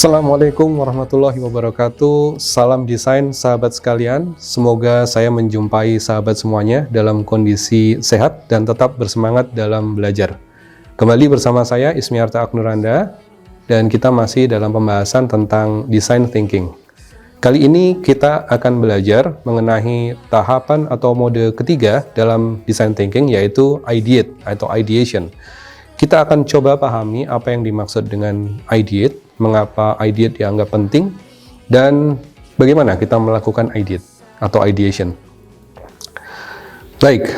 Assalamualaikum warahmatullahi wabarakatuh. Salam desain sahabat sekalian. Semoga saya menjumpai sahabat semuanya dalam kondisi sehat dan tetap bersemangat dalam belajar. Kembali bersama saya Ismiarta Aknuranda dan kita masih dalam pembahasan tentang design thinking. Kali ini kita akan belajar mengenai tahapan atau mode ketiga dalam design thinking, yaitu ideate atau ideation. Kita akan coba pahami apa yang dimaksud dengan ideate, mengapa ideate dianggap penting, dan bagaimana kita melakukan ideate atau ideation. Baik,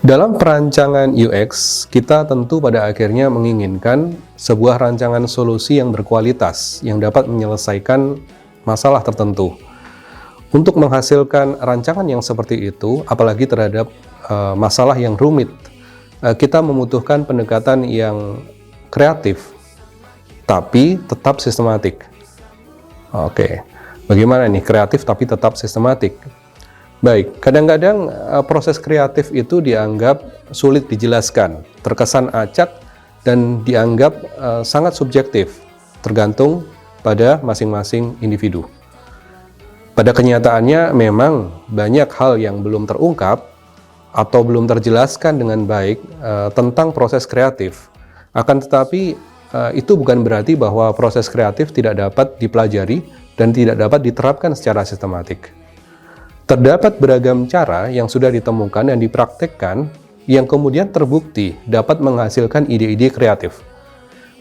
dalam perancangan UX, kita tentu pada akhirnya menginginkan sebuah rancangan solusi yang berkualitas, yang dapat menyelesaikan masalah tertentu. Untuk menghasilkan rancangan yang seperti itu, apalagi terhadap masalah yang rumit, kita membutuhkan pendekatan yang kreatif, tapi tetap sistematik. Oke, bagaimana nih kreatif tapi tetap sistematik? Baik, kadang-kadang proses kreatif itu dianggap sulit dijelaskan, terkesan acak, dan dianggap sangat subjektif, tergantung pada masing-masing individu. Pada kenyataannya memang banyak hal yang belum terungkap atau belum terjelaskan dengan baik tentang proses kreatif. Akan tetapi itu bukan berarti bahwa proses kreatif tidak dapat dipelajari dan tidak dapat diterapkan secara sistematik. Terdapat beragam cara yang sudah ditemukan dan dipraktekkan yang kemudian terbukti dapat menghasilkan ide-ide kreatif.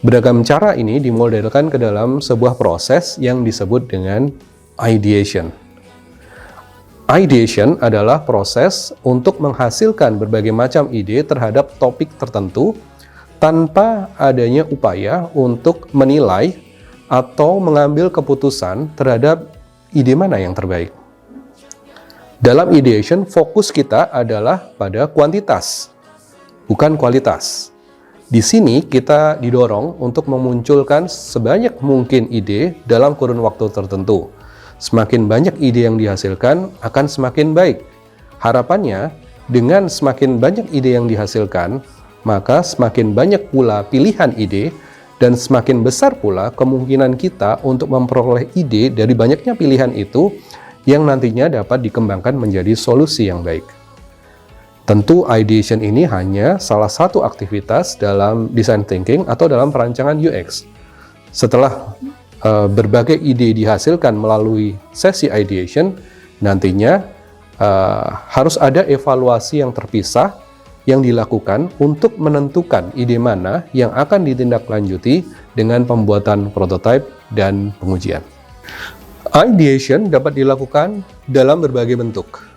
Beragam cara ini dimodelkan ke dalam sebuah proses yang disebut dengan ideation. Ideation adalah proses untuk menghasilkan berbagai macam ide terhadap topik tertentu tanpa adanya upaya untuk menilai atau mengambil keputusan terhadap ide mana yang terbaik. Dalam ideation, fokus kita adalah pada kuantitas, bukan kualitas. Di sini kita didorong untuk memunculkan sebanyak mungkin ide dalam kurun waktu tertentu. Semakin banyak ide yang dihasilkan, akan semakin baik. Harapannya, dengan semakin banyak ide yang dihasilkan, maka semakin banyak pula pilihan ide dan semakin besar pula kemungkinan kita untuk memperoleh ide dari banyaknya pilihan itu yang nantinya dapat dikembangkan menjadi solusi yang baik. Tentu ideation ini hanya salah satu aktivitas dalam design thinking atau dalam perancangan UX. Setelah berbagai ide dihasilkan melalui sesi ideation, nantinya harus ada evaluasi yang terpisah yang dilakukan untuk menentukan ide mana yang akan ditindaklanjuti dengan pembuatan prototipe dan pengujian. Ideation dapat dilakukan dalam berbagai bentuk.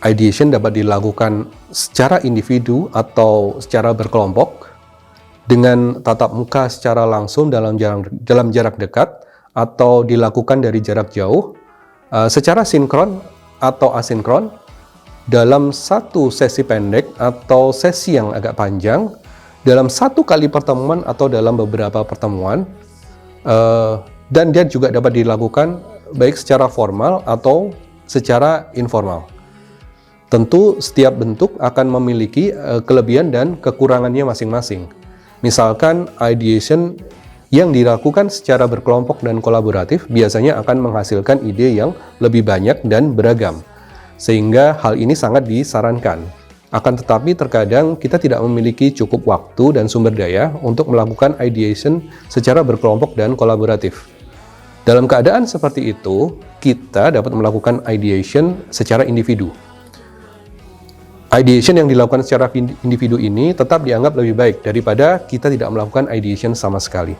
Ideation dapat dilakukan secara individu atau secara berkelompok, dengan tatap muka secara langsung dalam jarak dekat, atau dilakukan dari jarak jauh, secara sinkron atau asinkron, dalam satu sesi pendek atau sesi yang agak panjang, dalam satu kali pertemuan atau dalam beberapa pertemuan, dan dia juga dapat dilakukan baik secara formal atau secara informal. Tentu setiap bentuk akan memiliki kelebihan dan kekurangannya masing-masing. Misalkan ideation yang dilakukan secara berkelompok dan kolaboratif biasanya akan menghasilkan ide yang lebih banyak dan beragam, sehingga hal ini sangat disarankan. Akan tetapi terkadang kita tidak memiliki cukup waktu dan sumber daya untuk melakukan ideation secara berkelompok dan kolaboratif. Dalam keadaan seperti itu, kita dapat melakukan ideation secara individu. Ideation yang dilakukan secara individu ini tetap dianggap lebih baik daripada kita tidak melakukan ideation sama sekali.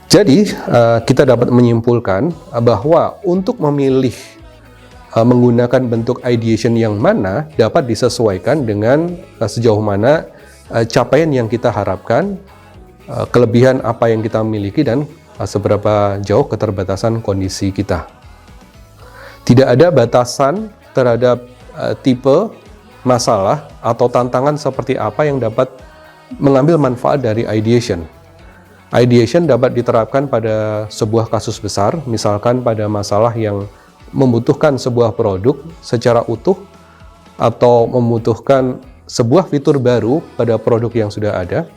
Jadi, kita dapat menyimpulkan bahwa untuk memilih menggunakan bentuk ideation yang mana dapat disesuaikan dengan sejauh mana capaian yang kita harapkan, kelebihan apa yang kita miliki, dan seberapa jauh keterbatasan kondisi kita. Tidak ada batasan terhadap tipe masalah atau tantangan seperti apa yang dapat mengambil manfaat dari ideation. Ideation dapat diterapkan pada sebuah kasus besar, misalkan pada masalah yang membutuhkan sebuah produk secara utuh atau membutuhkan sebuah fitur baru pada produk yang sudah ada.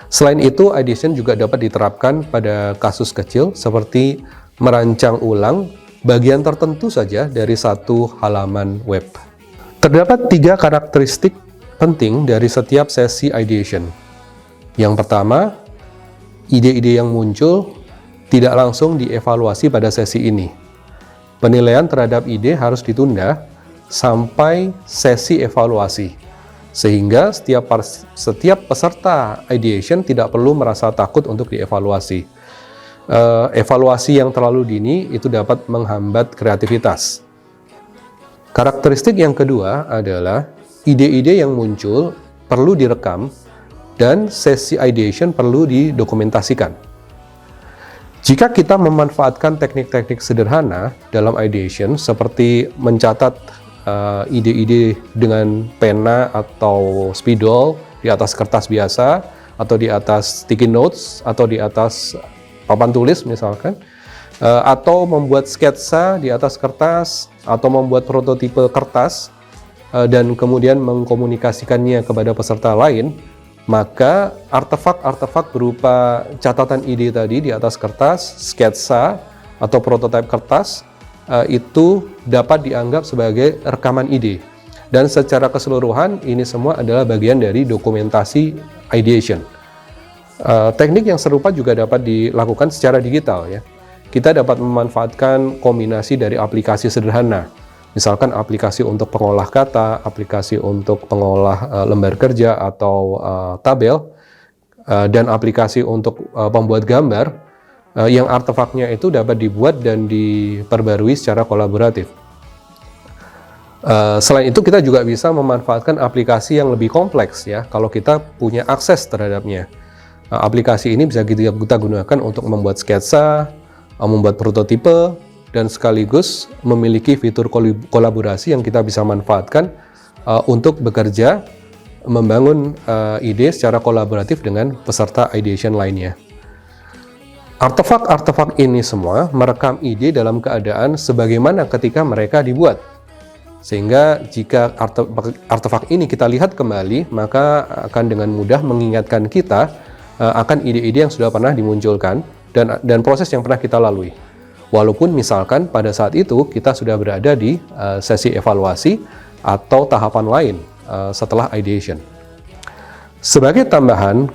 Selain itu, ideation juga dapat diterapkan pada kasus kecil seperti merancang ulang bagian tertentu saja dari satu halaman web. Terdapat 3 karakteristik penting dari setiap sesi ideation. Yang pertama, ide-ide yang muncul tidak langsung dievaluasi pada sesi ini. Penilaian terhadap ide harus ditunda sampai sesi evaluasi, sehingga setiap peserta ideation tidak perlu merasa takut untuk dievaluasi. Evaluasi yang terlalu dini itu dapat menghambat kreativitas. Karakteristik yang kedua adalah ide-ide yang muncul perlu direkam dan sesi ideation perlu didokumentasikan. Jika kita memanfaatkan teknik-teknik sederhana dalam ideation seperti mencatat ide-ide dengan pena atau spidol di atas kertas biasa, atau di atas sticky notes, atau di atas papan tulis misalkan, atau membuat sketsa di atas kertas, atau membuat prototipe kertas, dan kemudian mengkomunikasikannya kepada peserta lain, maka artefak-artefak berupa catatan ide tadi di atas kertas, sketsa, atau prototipe kertas, itu dapat dianggap sebagai rekaman ide. Dan secara keseluruhan ini semua adalah bagian dari dokumentasi ideation. Teknik yang serupa juga dapat dilakukan secara digital ya. Kita dapat memanfaatkan kombinasi dari aplikasi sederhana. Misalkan aplikasi untuk pengolah kata, aplikasi untuk pengolah lembar kerja atau tabel, dan aplikasi untuk pembuat gambar, yang artefaknya itu dapat dibuat dan diperbarui secara kolaboratif. Selain itu, kita juga bisa memanfaatkan aplikasi yang lebih kompleks ya, kalau kita punya akses terhadapnya. Aplikasi ini bisa kita gunakan untuk membuat sketsa, membuat prototipe, dan sekaligus memiliki fitur kolaborasi yang kita bisa manfaatkan untuk bekerja, membangun ide secara kolaboratif dengan peserta ideation lainnya. Artefak-artefak ini semua merekam ide dalam keadaan sebagaimana ketika mereka dibuat. Sehingga jika artefak ini kita lihat kembali, maka akan dengan mudah mengingatkan kita akan ide-ide yang sudah pernah dimunculkan dan proses yang pernah kita lalui. Walaupun misalkan pada saat itu kita sudah berada di sesi evaluasi atau tahapan lain setelah ideation. Sebagai tambahan,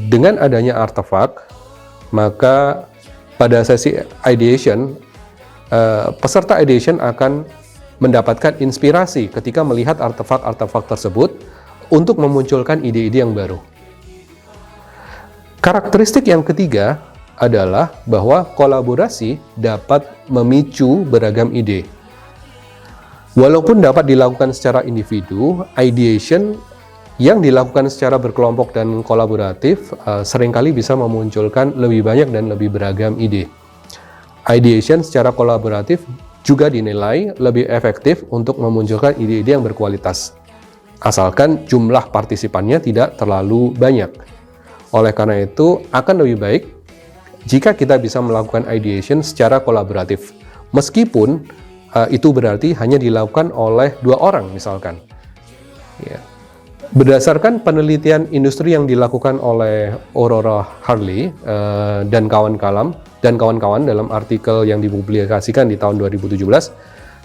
dengan adanya artefak, maka pada sesi ideation, peserta ideation akan mendapatkan inspirasi ketika melihat artefak-artefak tersebut untuk memunculkan ide-ide yang baru. Karakteristik yang ketiga adalah bahwa kolaborasi dapat memicu beragam ide. Walaupun dapat dilakukan secara individu, ideation yang dilakukan secara berkelompok dan kolaboratif seringkali bisa memunculkan lebih banyak dan lebih beragam ide. Ideation secara kolaboratif juga dinilai lebih efektif untuk memunculkan ide-ide yang berkualitas, asalkan jumlah partisipannya tidak terlalu banyak. Oleh karena itu, akan lebih baik jika kita bisa melakukan ideation secara kolaboratif, meskipun itu berarti hanya dilakukan oleh 2 orang misalkan. Ya. Berdasarkan penelitian industri yang dilakukan oleh Aurora Harley dan kawan-kawan dalam artikel yang dipublikasikan di tahun 2017,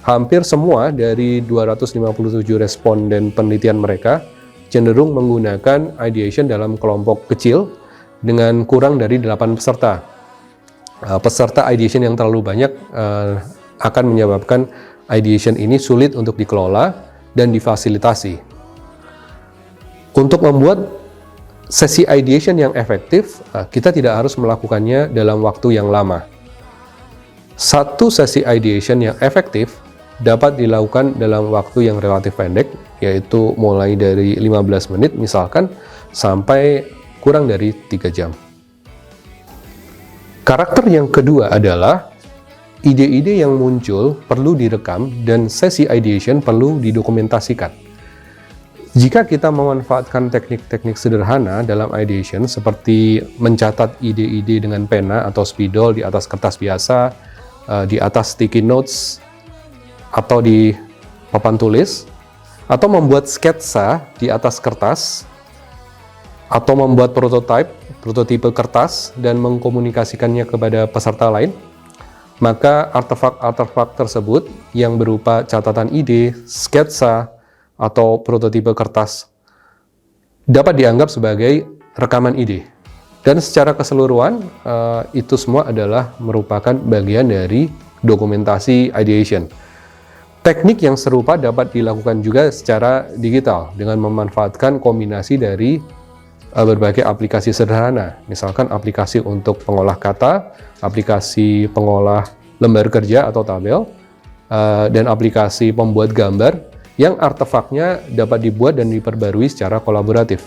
hampir semua dari 257 responden penelitian mereka cenderung menggunakan ideation dalam kelompok kecil dengan kurang dari 8 peserta. Peserta ideation yang terlalu banyak akan menyebabkan ideation ini sulit untuk dikelola dan difasilitasi. Untuk membuat sesi ideation yang efektif, kita tidak harus melakukannya dalam waktu yang lama. Satu sesi ideation yang efektif dapat dilakukan dalam waktu yang relatif pendek, yaitu mulai dari 15 menit misalkan, sampai kurang dari 3 jam. Karakter yang kedua adalah ide-ide yang muncul perlu direkam dan sesi ideation perlu didokumentasikan. Jika kita memanfaatkan teknik-teknik sederhana dalam ideation seperti mencatat ide-ide dengan pena atau spidol di atas kertas biasa, di atas sticky notes, atau di papan tulis, atau membuat sketsa di atas kertas, atau membuat prototipe kertas dan mengkomunikasikannya kepada peserta lain, maka artefak-artefak tersebut yang berupa catatan ide, sketsa, atau prototipe kertas dapat dianggap sebagai rekaman ide. Dan secara keseluruhan, itu semua adalah merupakan bagian dari dokumentasi ideation. Teknik yang serupa dapat dilakukan juga secara digital dengan memanfaatkan kombinasi dari berbagai aplikasi sederhana, misalkan aplikasi untuk pengolah kata, aplikasi pengolah lembar kerja atau tabel, dan aplikasi pembuat gambar yang artefaknya dapat dibuat dan diperbarui secara kolaboratif.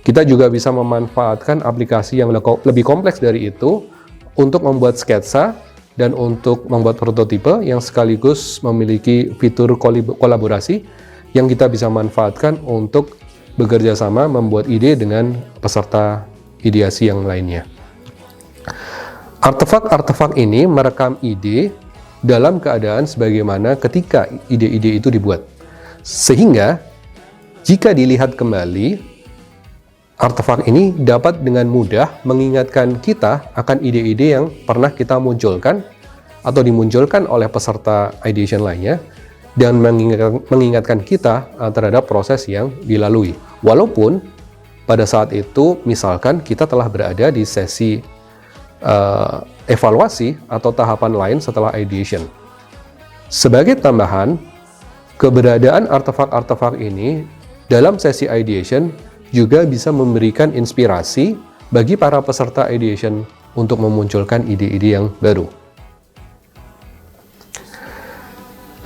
Kita juga bisa memanfaatkan aplikasi yang lebih kompleks dari itu untuk membuat sketsa dan untuk membuat prototipe yang sekaligus memiliki fitur kolaborasi yang kita bisa manfaatkan untuk bekerja sama membuat ide dengan peserta ideasi yang lainnya. Artefak-artefak ini merekam ide dalam keadaan sebagaimana ketika ide-ide itu dibuat. Sehingga jika dilihat kembali, artefak ini dapat dengan mudah mengingatkan kita akan ide-ide yang pernah kita munculkan atau dimunculkan oleh peserta ideation lainnya dan mengingatkan kita terhadap proses yang dilalui. Walaupun pada saat itu misalkan kita telah berada di sesi evaluasi atau tahapan lain setelah ideation. Sebagai tambahan, keberadaan artefak-artefak ini dalam sesi ideation juga bisa memberikan inspirasi bagi para peserta ideation untuk memunculkan ide-ide yang baru.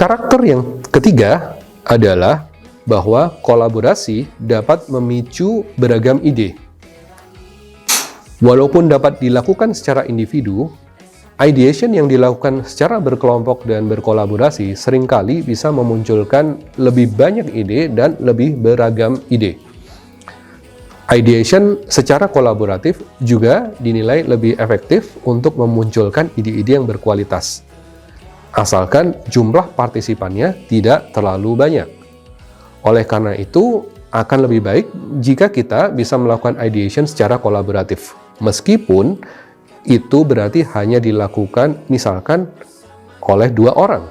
Karakter yang ketiga adalah bahwa kolaborasi dapat memicu beragam ide. Walaupun dapat dilakukan secara individu, ideation yang dilakukan secara berkelompok dan berkolaborasi seringkali bisa memunculkan lebih banyak ide dan lebih beragam ide. Ideation secara kolaboratif juga dinilai lebih efektif untuk memunculkan ide-ide yang berkualitas, asalkan jumlah partisipannya tidak terlalu banyak. Oleh karena itu, akan lebih baik jika kita bisa melakukan ideation secara kolaboratif, meskipun itu berarti hanya dilakukan misalkan oleh 2 orang.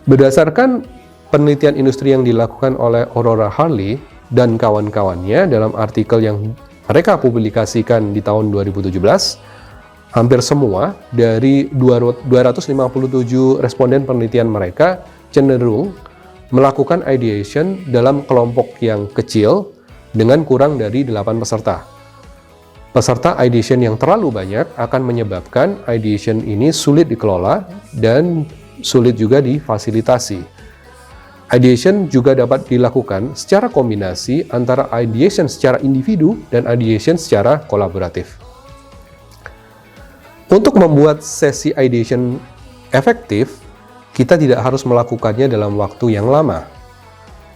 Berdasarkan penelitian industri yang dilakukan oleh Aurora Harley dan kawan-kawannya dalam artikel yang mereka publikasikan di tahun 2017, hampir semua dari 257 responden penelitian mereka cenderung melakukan ideation dalam kelompok yang kecil dengan kurang dari 8 peserta. Peserta ideation yang terlalu banyak akan menyebabkan ideation ini sulit dikelola dan sulit juga difasilitasi. Ideation juga dapat dilakukan secara kombinasi antara ideation secara individu dan ideation secara kolaboratif. Untuk membuat sesi ideation efektif, kita tidak harus melakukannya dalam waktu yang lama.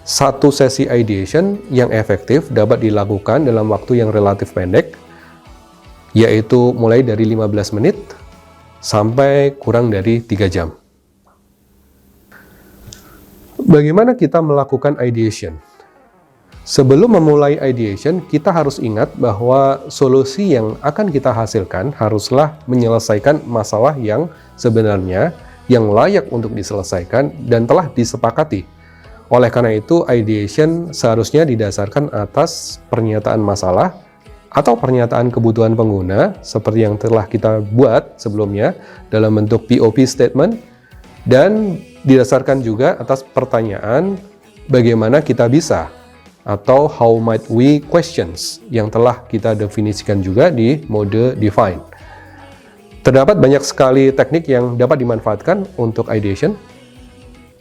Satu sesi ideation yang efektif dapat dilakukan dalam waktu yang relatif pendek, yaitu mulai dari 15 menit sampai kurang dari 3 jam. Bagaimana kita melakukan ideation? Sebelum memulai ideation, kita harus ingat bahwa solusi yang akan kita hasilkan haruslah menyelesaikan masalah yang sebenarnya yang layak untuk diselesaikan dan telah disepakati. Oleh karena itu, ideation seharusnya didasarkan atas pernyataan masalah atau pernyataan kebutuhan pengguna seperti yang telah kita buat sebelumnya dalam bentuk POP statement, dan didasarkan juga atas pertanyaan bagaimana kita bisa atau how might we questions yang telah kita definisikan juga di mode define. Terdapat banyak sekali teknik yang dapat dimanfaatkan untuk ideation,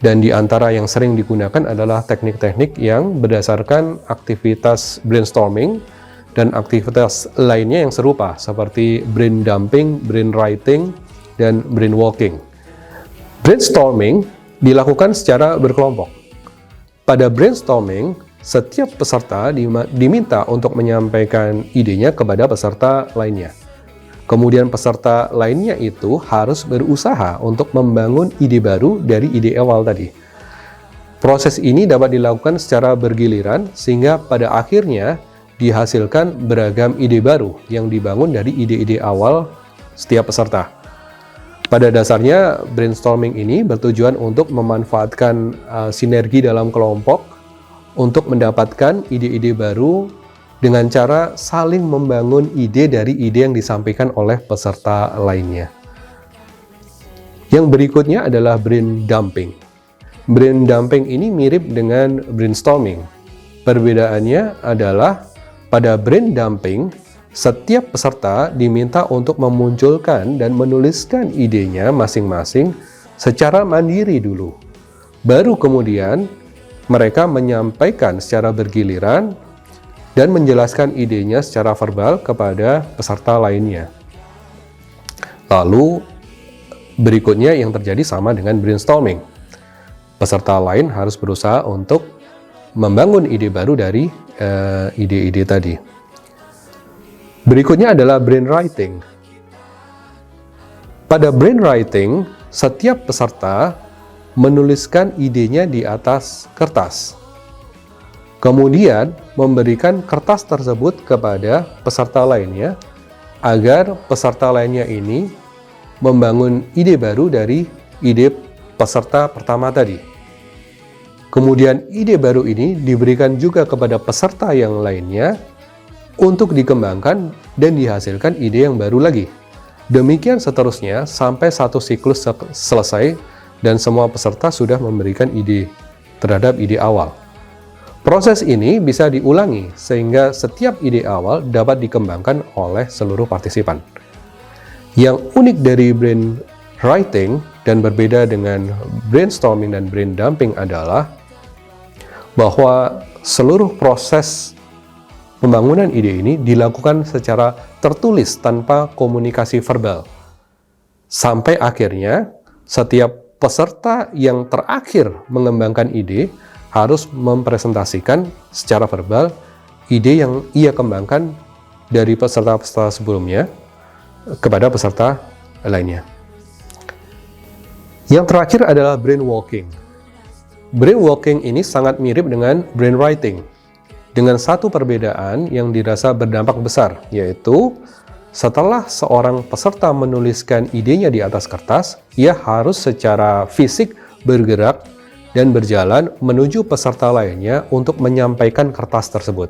dan di antara yang sering digunakan adalah teknik-teknik yang berdasarkan aktivitas brainstorming dan aktivitas lainnya yang serupa seperti brain dumping, brain writing, dan brain walking. Brainstorming dilakukan secara berkelompok. Pada brainstorming, setiap peserta diminta untuk menyampaikan idenya kepada peserta lainnya. Kemudian peserta lainnya itu harus berusaha untuk membangun ide baru dari ide awal tadi. Proses ini dapat dilakukan secara bergiliran sehingga pada akhirnya dihasilkan beragam ide baru yang dibangun dari ide-ide awal setiap peserta. Pada dasarnya, brainstorming ini bertujuan untuk memanfaatkan sinergi dalam kelompok untuk mendapatkan ide-ide baru dengan cara saling membangun ide dari ide yang disampaikan oleh peserta lainnya. Yang berikutnya adalah brain dumping. Brain dumping ini mirip dengan brainstorming. Perbedaannya adalah pada brain dumping, setiap peserta diminta untuk memunculkan dan menuliskan idenya masing-masing secara mandiri dulu. Baru kemudian mereka menyampaikan secara bergiliran dan menjelaskan idenya secara verbal kepada peserta lainnya. Lalu berikutnya yang terjadi sama dengan brainstorming. Peserta lain harus berusaha untuk membangun ide baru dari ide-ide tadi. Berikutnya adalah brainwriting. Pada brainwriting, setiap peserta menuliskan idenya di atas kertas. Kemudian memberikan kertas tersebut kepada peserta lainnya agar peserta lainnya ini membangun ide baru dari ide peserta pertama tadi. Kemudian ide baru ini diberikan juga kepada peserta yang lainnya untuk dikembangkan dan dihasilkan ide yang baru lagi. Demikian seterusnya sampai satu siklus selesai dan semua peserta sudah memberikan ide terhadap ide awal. Proses ini bisa diulangi sehingga setiap ide awal dapat dikembangkan oleh seluruh partisipan. Yang unik dari brainwriting dan berbeda dengan brainstorming dan brain dumping adalah bahwa seluruh proses pembangunan ide ini dilakukan secara tertulis tanpa komunikasi verbal. Sampai akhirnya setiap peserta yang terakhir mengembangkan ide harus mempresentasikan secara verbal ide yang ia kembangkan dari peserta-peserta sebelumnya kepada peserta lainnya. Yang terakhir adalah brainwalking. Brainwalking ini sangat mirip dengan brainwriting, dengan satu perbedaan yang dirasa berdampak besar, yaitu setelah seorang peserta menuliskan idenya di atas kertas, ia harus secara fisik bergerak dan berjalan menuju peserta lainnya untuk menyampaikan kertas tersebut.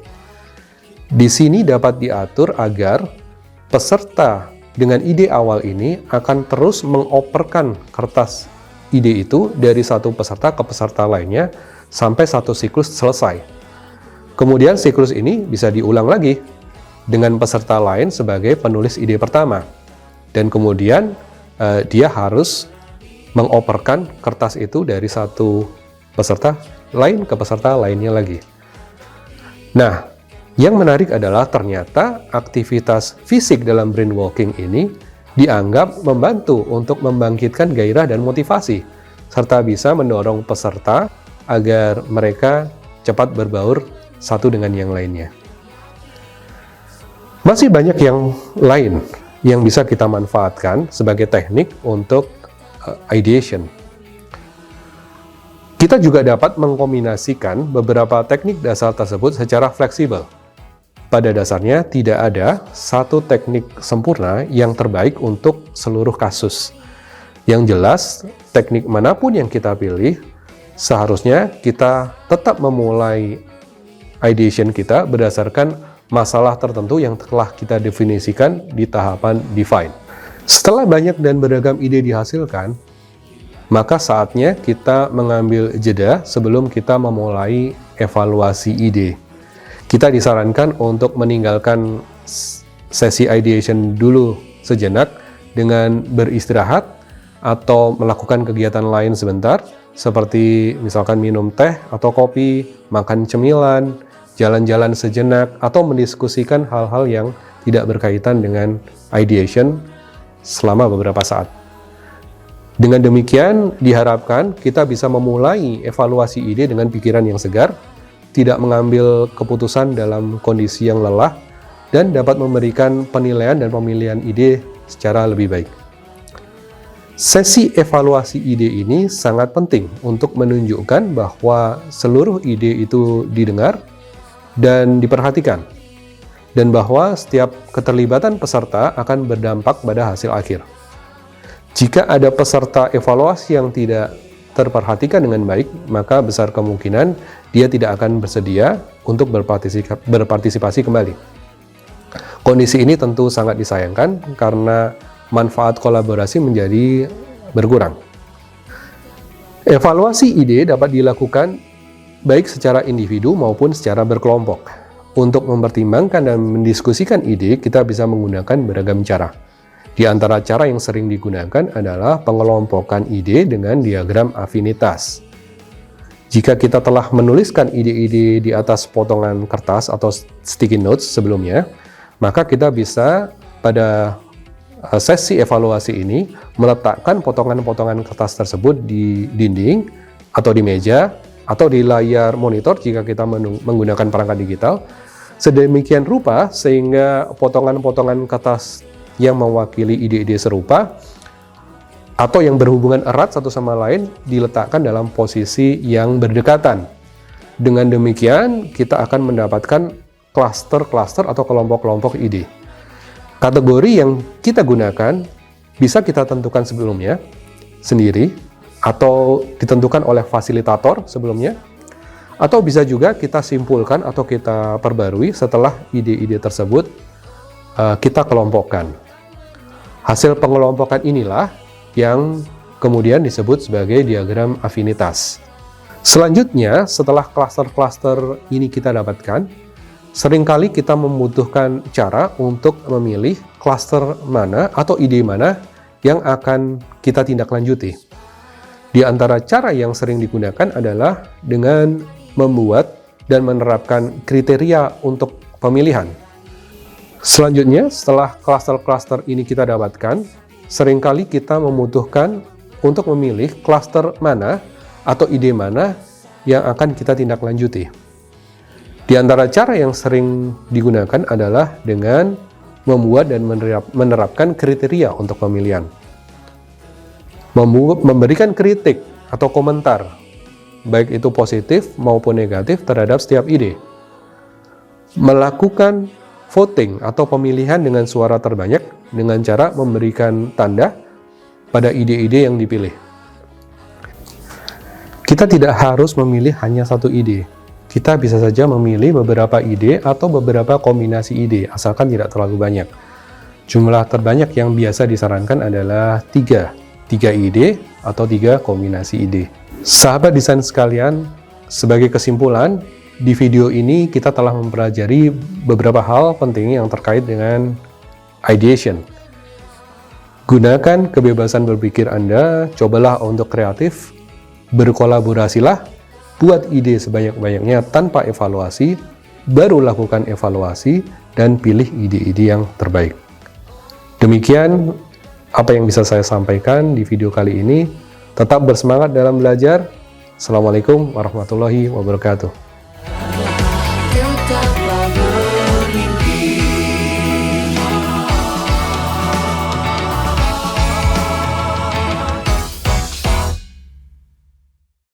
Di sini dapat diatur agar peserta dengan ide awal ini akan terus mengoperkan kertas ide itu dari satu peserta ke peserta lainnya sampai satu siklus selesai. Kemudian siklus ini bisa diulang lagi dengan peserta lain sebagai penulis ide pertama. Dan kemudian dia harus mengoperkan kertas itu dari satu peserta lain ke peserta lainnya lagi. Nah, yang menarik adalah ternyata aktivitas fisik dalam brainwalking ini dianggap membantu untuk membangkitkan gairah dan motivasi, serta bisa mendorong peserta agar mereka cepat berbaur satu dengan yang lainnya. Masih banyak yang lain yang bisa kita manfaatkan sebagai teknik untuk ideation. Kita juga dapat mengkombinasikan beberapa teknik dasar tersebut secara fleksibel. Pada dasarnya, tidak ada satu teknik sempurna yang terbaik untuk seluruh kasus. Yang jelas, teknik manapun yang kita pilih, seharusnya kita tetap memulai ideation kita berdasarkan masalah tertentu yang telah kita definisikan di tahapan define. Setelah banyak dan beragam ide dihasilkan, maka saatnya kita mengambil jeda sebelum kita memulai evaluasi ide. Kita disarankan untuk meninggalkan sesi ideation dulu sejenak dengan beristirahat atau melakukan kegiatan lain sebentar, seperti misalkan minum teh atau kopi, makan cemilan, jalan-jalan sejenak, atau mendiskusikan hal-hal yang tidak berkaitan dengan ideation selama beberapa saat. Dengan demikian, diharapkan kita bisa memulai evaluasi ide dengan pikiran yang segar, tidak mengambil keputusan dalam kondisi yang lelah, dan dapat memberikan penilaian dan pemilihan ide secara lebih baik. Sesi evaluasi ide ini sangat penting untuk menunjukkan bahwa seluruh ide itu didengar dan diperhatikan, dan bahwa setiap keterlibatan peserta akan berdampak pada hasil akhir. Jika ada peserta evaluasi yang tidak terperhatikan dengan baik, maka besar kemungkinan dia tidak akan bersedia untuk berpartisipasi kembali. Kondisi ini tentu sangat disayangkan karena manfaat kolaborasi menjadi berkurang. Evaluasi ide dapat dilakukan baik secara individu maupun secara berkelompok. Untuk mempertimbangkan dan mendiskusikan ide, kita bisa menggunakan beragam cara. Di antara cara yang sering digunakan adalah pengelompokan ide dengan diagram afinitas. Jika kita telah menuliskan ide-ide di atas potongan kertas atau sticky notes sebelumnya, maka kita bisa pada sesi evaluasi ini meletakkan potongan-potongan kertas tersebut di dinding atau di meja atau di layar monitor jika kita menggunakan perangkat digital, sedemikian rupa sehingga potongan-potongan kertas yang mewakili ide-ide serupa atau yang berhubungan erat satu sama lain diletakkan dalam posisi yang berdekatan. Dengan demikian kita akan mendapatkan klaster-klaster atau kelompok-kelompok ide. Kategori yang kita gunakan bisa kita tentukan sebelumnya sendiri atau ditentukan oleh fasilitator sebelumnya, atau bisa juga kita simpulkan atau kita perbarui setelah ide-ide tersebut kita kelompokkan. Hasil pengelompokan inilah yang kemudian disebut sebagai diagram afinitas. Selanjutnya, setelah klaster-klaster ini kita dapatkan, seringkali kita membutuhkan cara untuk memilih klaster mana atau ide mana yang akan kita tindak lanjuti. Di antara cara yang sering digunakan adalah dengan membuat dan menerapkan kriteria untuk pemilihan. Selanjutnya, setelah klaster-klaster ini kita dapatkan, seringkali kita membutuhkan untuk memilih klaster mana atau ide mana yang akan kita tindak lanjuti. Di antara cara yang sering digunakan adalah dengan membuat dan menerapkan kriteria untuk pemilihan. Memberikan kritik atau komentar, baik itu positif maupun negatif terhadap setiap ide. Melakukan voting atau pemilihan dengan suara terbanyak dengan cara memberikan tanda pada ide-ide yang dipilih. Kita tidak harus memilih hanya satu ide. Kita bisa saja memilih beberapa ide atau beberapa kombinasi ide, asalkan tidak terlalu banyak. Jumlah terbanyak yang biasa disarankan adalah 3 ide atau 3 kombinasi ide. Sahabat desain sekalian, sebagai kesimpulan, di video ini kita telah mempelajari beberapa hal penting yang terkait dengan ideation. Gunakan kebebasan berpikir Anda, cobalah untuk kreatif, berkolaborasilah, buat ide sebanyak-banyaknya tanpa evaluasi, baru lakukan evaluasi, dan pilih ide-ide yang terbaik. Demikian apa yang bisa saya sampaikan di video kali ini. Tetap bersemangat dalam belajar. Assalamualaikum warahmatullahi wabarakatuh.